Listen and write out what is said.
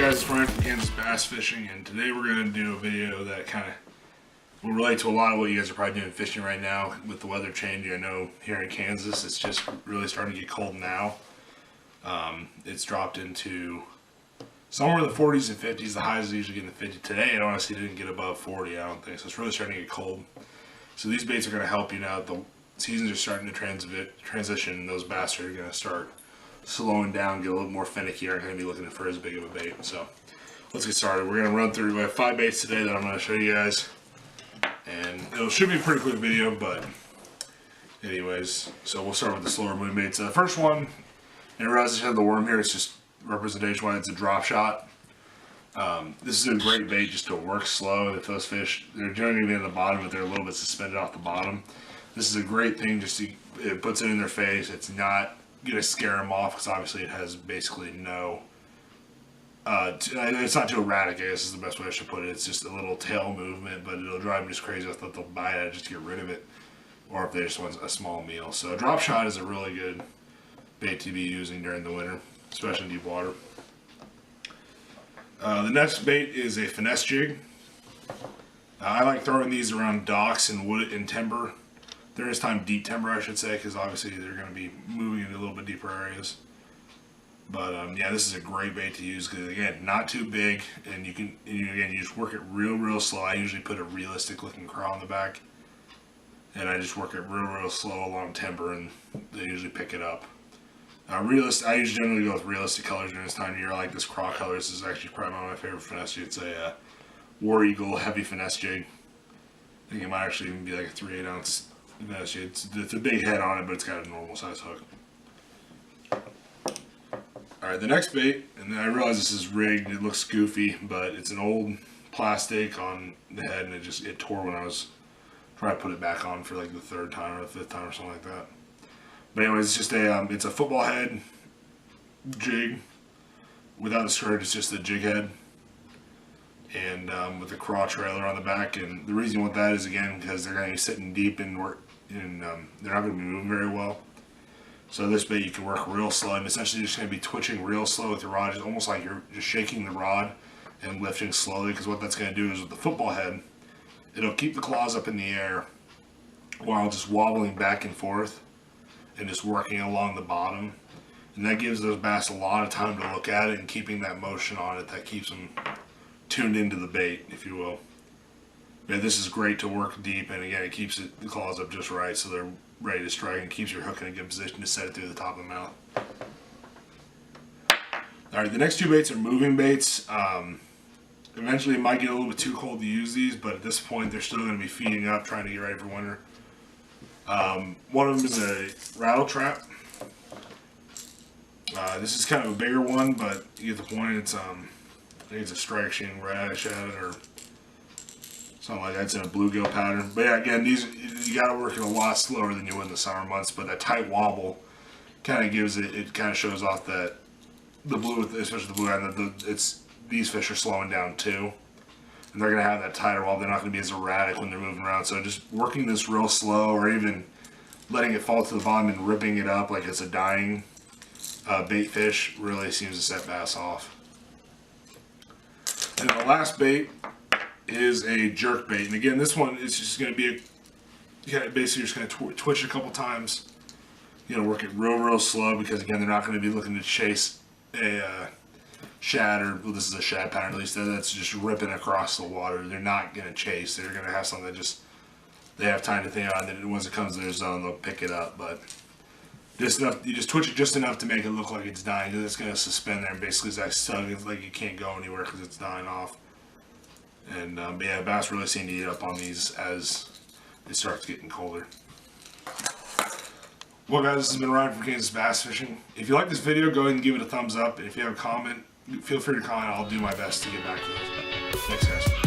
guys, it's Ryan from Kansas Bass Fishing, and today we're going to do a video that kind of will relate to a lot of what you guys are probably doing fishing right now with the weather changing. I know here in Kansas it's just really starting to get cold now. It's dropped into somewhere in the 40s and 50s. The highs are usually getting the 50. Today it honestly didn't get above 40, I don't think, so it's really starting to get cold. So these baits are going to help you now. The seasons are starting to transition, and those bass are going to start slowing down, get a little more finicky, aren't going to be looking for as big of a bait. So let's get started. We're going to run through, we have 5 baits today that I'm going to show you guys, and it should be a pretty quick video, but anyways, so we'll start with the slower moving baits. The first one, and I realize I have the worm here, it's just representation why it's a drop shot. This is a great bait just to work slow. If those fish, they're generally in the bottom, but they're a little bit suspended off the bottom. This is a great thing, just to, it puts it in their face. It's not going to scare them off because obviously it has basically no, it's not too erratic, I guess is the best way I should put it. It's just a little tail movement, but it'll drive them just crazy. I thought they'll bite it just to get rid of it, or if they just want a small meal. So a drop shot is a really good bait to be using during the winter, especially in deep water. The next bait is a finesse jig. I like throwing these around docks and wood and timber. During this time, deep timber, I should say, because obviously they're going to be moving into a little bit deeper areas. But yeah, this is a great bait to use because, again, not too big, and again, you just work it real slow. I usually put a realistic looking craw on the back, and I just work it real slow along timber, and they usually pick it up. I usually generally go with realistic colors during this time of year. I like this craw color. This is actually probably one of my favorite finesse jigs. It's a War Eagle heavy finesse jig. I think it might actually even be like a 3/8 ounce finesse jig. It's a big head on it, but it's got a normal size hook. Alright, the next bait, and then I realize this is rigged. It looks goofy, but it's an old plastic on the head, and it tore when I was trying to put it back on for like the 3rd time or the 5th time or something like that. But anyways, it's just it's a football head jig without the skirt. It's just a jig head, and with a craw trailer on the back. And the reason with that is, again, because they're going to be sitting deep and they're not going to be moving very well. So this bait you can work real slow, and essentially you're just going to be twitching real slow with your rod. It's almost like you're just shaking the rod and lifting slowly, because what that's going to do is with the football head, it'll keep the claws up in the air while just wobbling back and forth and just working along the bottom, and that gives those bass a lot of time to look at it, and keeping that motion on it, that keeps them tuned into the bait, if you will. Yeah, this is great to work deep, and again, it keeps the claws up just right so they're ready to strike, and keeps your hook in a good position to set it through the top of the mouth. Alright, the next 2 baits are moving baits. Eventually it might get a little bit too cold to use these, but at this point they're still going to be feeding up, trying to get ready for winter. One of them is a rattle trap. This is kind of a bigger one, but you get the point. It's I think it's a strike sheen radish at it, or something like that. It's in a bluegill pattern. But yeah, again, these you got to work it a lot slower than you would in the summer months. But that tight wobble kind of gives it. It kind of shows off that the blue, especially the blue eye, these fish are slowing down too. And they're going to have that tighter wobble. They're not going to be as erratic when they're moving around. So just working this real slow, or even letting it fall to the bottom and ripping it up like it's a dying bait fish, really seems to set bass off. And the last bait is a jerk bait. And again, this one is just going to be basically just going to twitch a couple times. You know, work it real slow, because again, they're not going to be looking to chase a shad, or well, this is a shad pattern at least, that's just ripping across the water. They're not going to chase. They're going to have something that just, they have time to think on it, and once it comes to their zone, they'll pick it up. But just enough, you just twitch it just enough to make it look like it's dying, because it's going to suspend there and basically it's like stuck. It's like you can't go anywhere because it's dying off. And but yeah, bass really seem to eat up on these as it starts getting colder. Well guys, this has been Ryan from Kansas Bass Fishing. If you like this video, go ahead and give it a thumbs up. And if you have a comment, feel free to comment. I'll do my best to get back to those. Thanks guys.